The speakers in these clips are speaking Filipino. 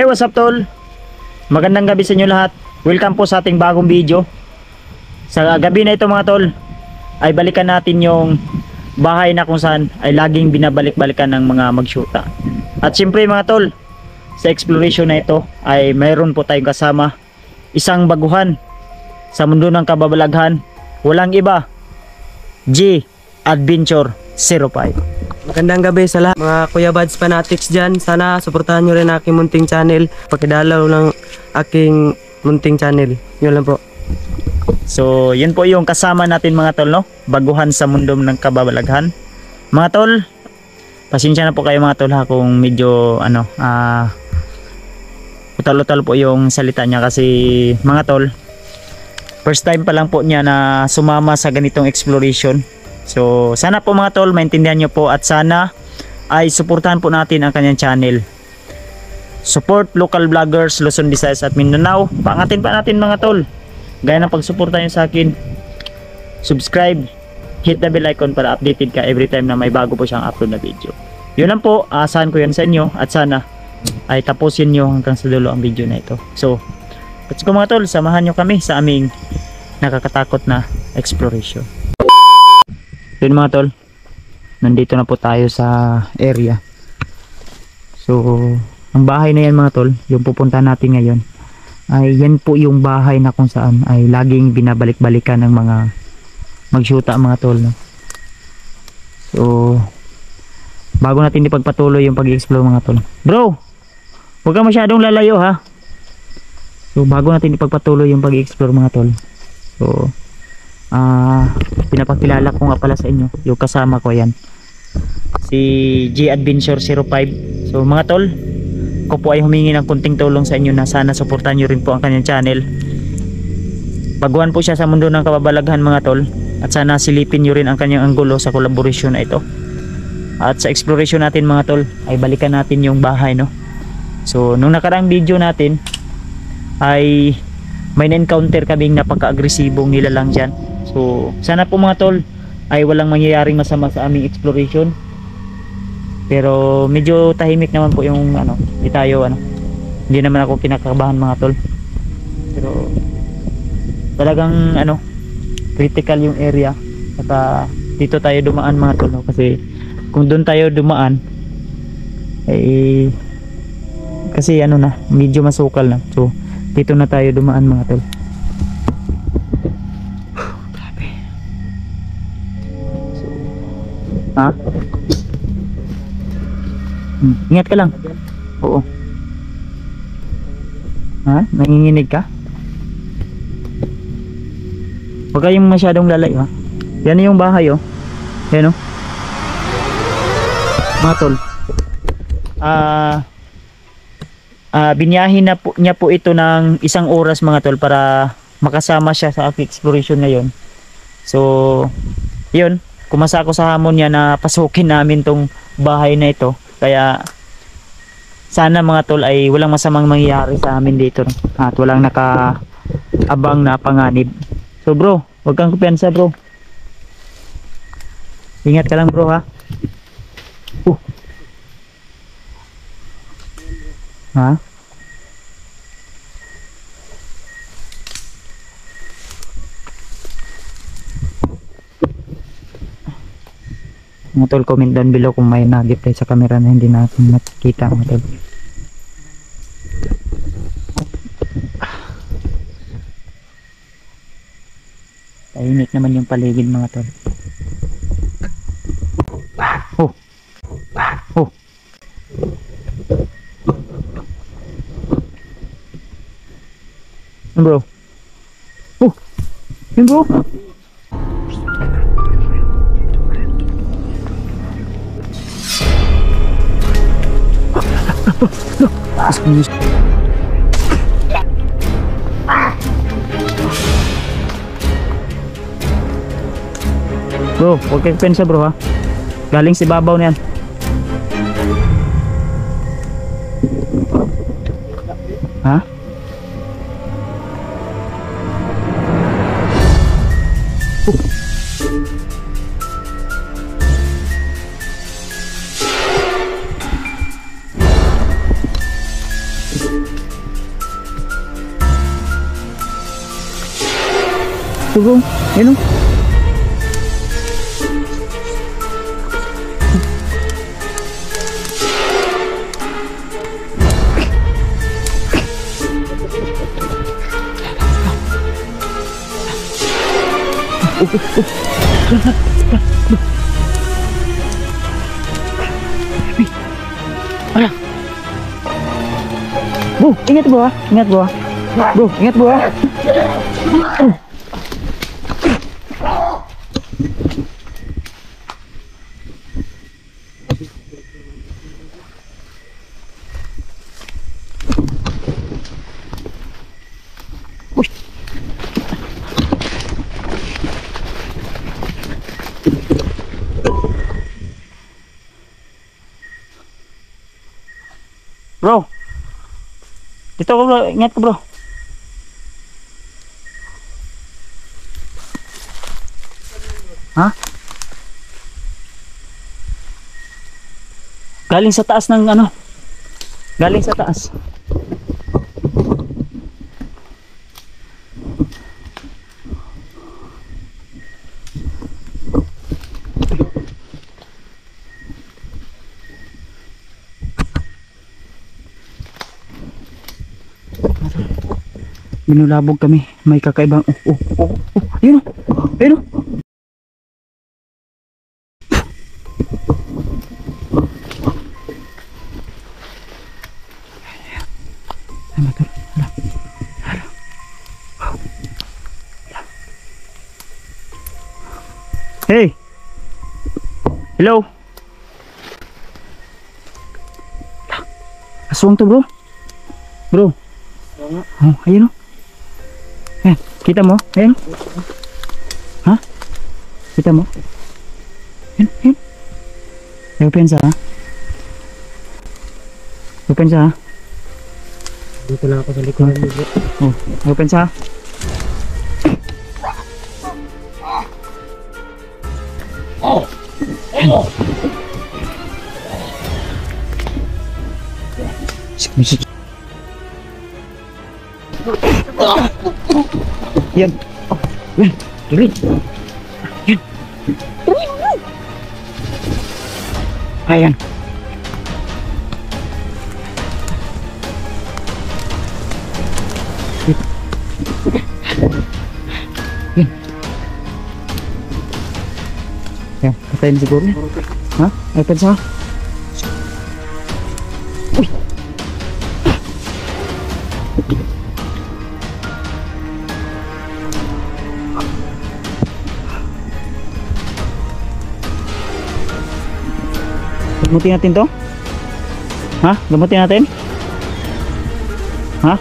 Hey, what's up tol? Magandang gabi sa inyo lahat. Welcome po sa ating bagong video. Sa gabi na ito mga tol, ay balikan natin yung bahay na kung saan ay laging binabalik-balikan ng mga magsyuta. At siyempre mga tol, sa exploration na ito ay mayroon po tayong kasama isang baguhan sa mundo ng kababalaghan. Walang iba, G Adventure 05. Magandang gabi sa lahat mga Kuya Bads fanatics dyan. Sana suportahan nyo rin aking munting channel. Pakidalaw ng aking munting channel. Yun lang po. So yun po yung kasama natin mga tol, no? Baguhan sa mundo ng kababalaghan. Mga tol, pasensya na po kayo mga tol ha kung medyo utal-utal po yung salita niya kasi mga tol, first time pa lang po niya na sumama sa ganitong exploration. So sana po mga tol maintindihan nyo po at sana ay suportahan po natin ang kanyang channel. Support local vloggers Luzon, Visayas at Mindanao. Paangatin pa natin mga tol. Gaya ng pagsuporta nyo sa akin, subscribe, hit the bell icon para updated ka every time na may bago po siyang upload na video. Yun lang po, aasahan ko yan sa inyo at sana ay tapusin nyo hanggang sa dulo ang video na ito. So let's go mga tol, samahan nyo kami sa aming nakakatakot na exploration. Yun mga tol, nandito na po tayo sa area. So ang bahay na yan mga tol, yung pupuntahan natin ngayon, ay yan po yung bahay na kung saan ay laging binabalik-balikan ng mga magsyuta mga tol, no? So bago natin ipagpatuloy yung pag-explore mga tol, bro, huwag ka masyadong lalayo ha. So bago natin ipagpatuloy yung pag-explore mga tol, so pinapakilala ko nga pala sa inyo yung kasama ko, yan si G Adventure 05. So mga tol, ko po ay humingi ng kunting tulong sa inyo na sana suportahan nyo rin po ang kanyang channel. Baguhan po siya sa mundo ng kababalaghan mga tol, at sana silipin nyo rin ang kanyang anggulo sa collaboration na ito. At sa exploration natin mga tol ay balikan natin yung bahay, no? So nung nakaraang video natin ay may na-encounter kaming napaka-agresibong nilalang dyan. So sana po mga tol ay walang mangyayaring masama sa aming exploration. Pero medyo tahimik naman po yung hindi naman ako kinakabahan mga tol. Pero talagang critical yung area. At dito tayo dumaan mga tol, no? Kasi kung doon tayo dumaan kasi medyo masukal na. So dito na tayo dumaan mga tol. Grabe. So, ingat ka lang. Oo. Nanginginig ka? Huwag kayong masyadong lalayo ha. Yan yung bahay oh. Yan oh. Mga tol, binyahin na po niya po ito ng 1 oras mga tol para makasama siya sa aking exploration ngayon. So yun, kumasa ako sa hamon niya na pasukin namin tong bahay na ito. Kaya sana mga tol ay walang masamang mangyayari sa amin dito, no? At walang nakaabang na panganib. So bro, huwag kang kumpiyansa bro. Ingat ka lang bro ha. Ha? Mga tol, comment down below kung may nagip tayo sa camera na hindi natin nakikita mga tol. Tahimik naman yung paligid mga tol. Bro. Yun bro. Bro, huwag kang pensa bro ha. Galing si babaw na yan. Ha? Ito bro, ayun o. Bro, ingat bro ah. Ingat bro ah. Bro, ingat bro ah. Uy. Bro. Dito ko bro, ingat ko bro. Ha? Galing sa taas ng ano? Galing sa taas. Minulabog kami. May kakaibang Ayun o. Ayun o. Ay, matul. Hala. Hala. Hey. Hello. Aswang to bro. Bro. Oh, ayun o. Eh, kita mo? Ayun. Ha? Kita mo? Ayun, ayun. Ay, pensa ha? Pensa ha? Dito lang ako sa likuran mo bro. Oh, pensa ha? Sige. Yan. Oh, yan. Tuloy. Yan. Tuloy. Ayan. Yan. Yan. Patayin siguro. Ha? Ay, pensa. Uy. Gamutin natin to? Ha? Gamutin natin? Ha?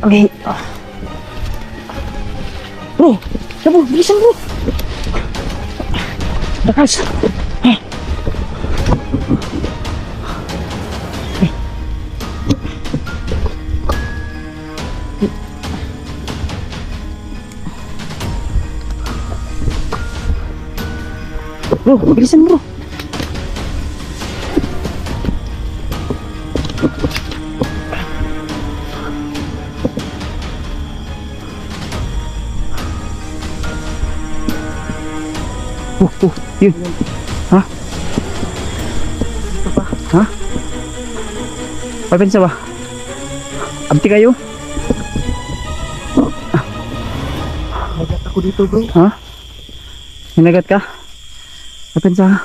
Okay. Bro, sabi, bilisan bro. Lakas. Bro, bilisan bro. Yun. Ha? Ha? Papensa ba? Abti kayo? Nagat ako dito bro. Ha? Hinagat ka? Papensa ha?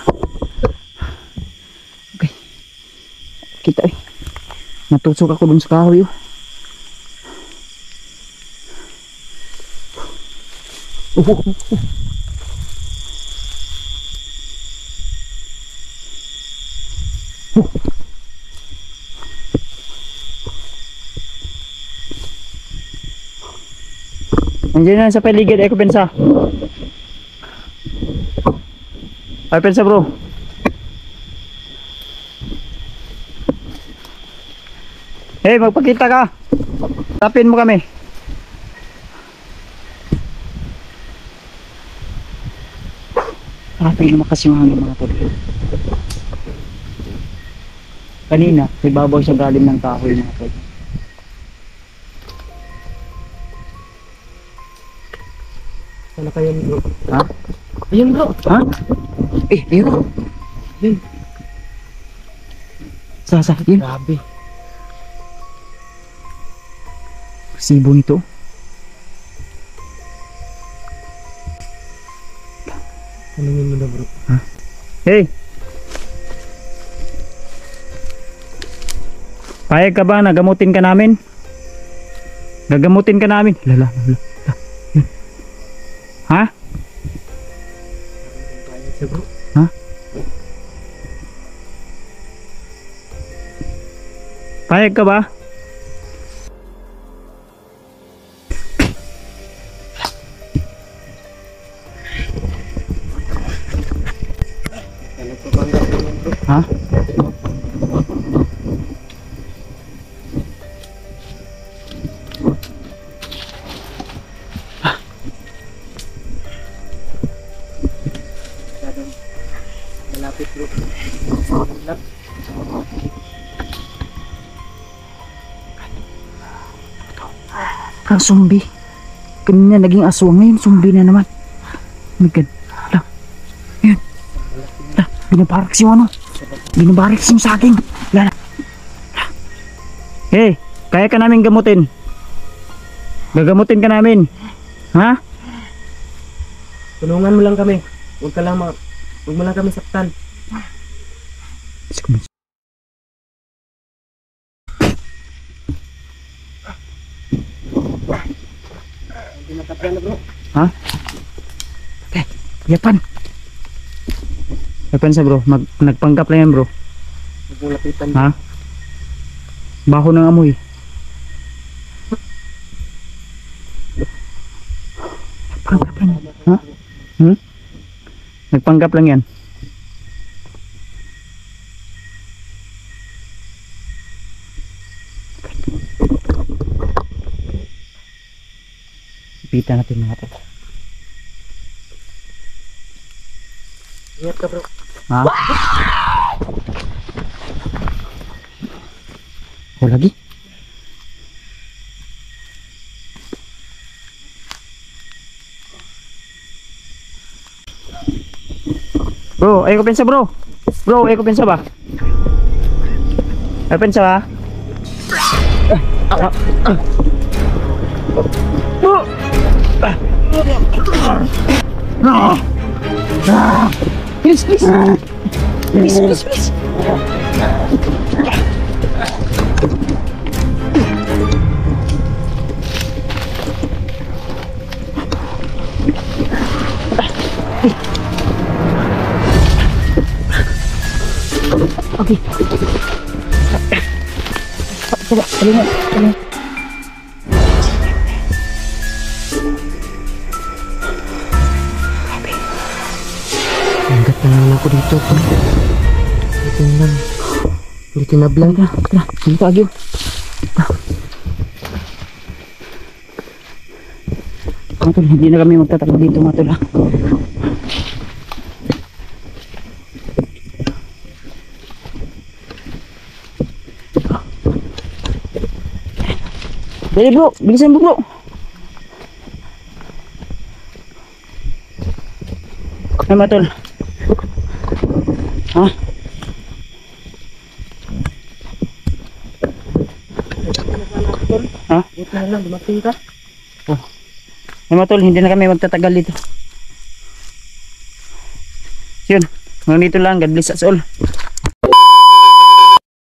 Okay. Kita eh. Natusok ako dun sa kahoy oh. Nandiyan na sa paligid ay pensa. Ay pensa bro. Hey, magpakita ka. Tapin mo kami. Grabe lumakas yung hangin mga tol. Kanina, may babaw siya galing ng kahoy mga tol. Sana kayo bro. Ha? Ayun bro. Ha? Ayun. Ayun. Sa, yun. Grabe. Sibo nito. Tanungin mo na bro. Hey! Payag ka ba? Nagamutin ka namin? Gagamutin ka namin? Lala. Ha? Kaya siya bro. Ha? Payag ka ba? Nagpapanggap naman bro. Ha? Masyadong malapit bro. Malap. Parang zombie. Kanina naging aswang, ngayon zombie na naman. Oh my God. Hala. Ayun. Hala. Binabaraks yung ano. Binabaraks yung saging. Hala. Hey, kaya ka namin gamutin. Gagamutin ka namin. Ha? Tulungan mo lang kami. Huwag mo lang kami saktan. Hindi matapyan na bro. Ha? Okay, yapan. Yapan sa bro, nagpanggap lang yan bro. Huwag mo lapitan. Ha? Baho ng amoy. Nagpanggap lang yan. Ha? Nagpanggap lang yan. Ipitan natin mga to. Ingat ka bro. Ha? Oh, lagi? Bro, ayo ko pensa bro. Bro, ayo ko pensa ba? Ayo pensa ba? Please, please. Please, please, please. Okay. Coba, lihat. Angkat na lang ako dito. Dito lang. Dito na blang. Tara, dito agyo. Matol, hindi na kami magtatagal dito matol ha. Dali bro, bilisan mo bro. Ay matol. Ha? Ha? Dito na lang, dumating ka. Oh. Ay matol, hindi na kami magtatagal dito. Yun, hanggang dito lang. God bless us all.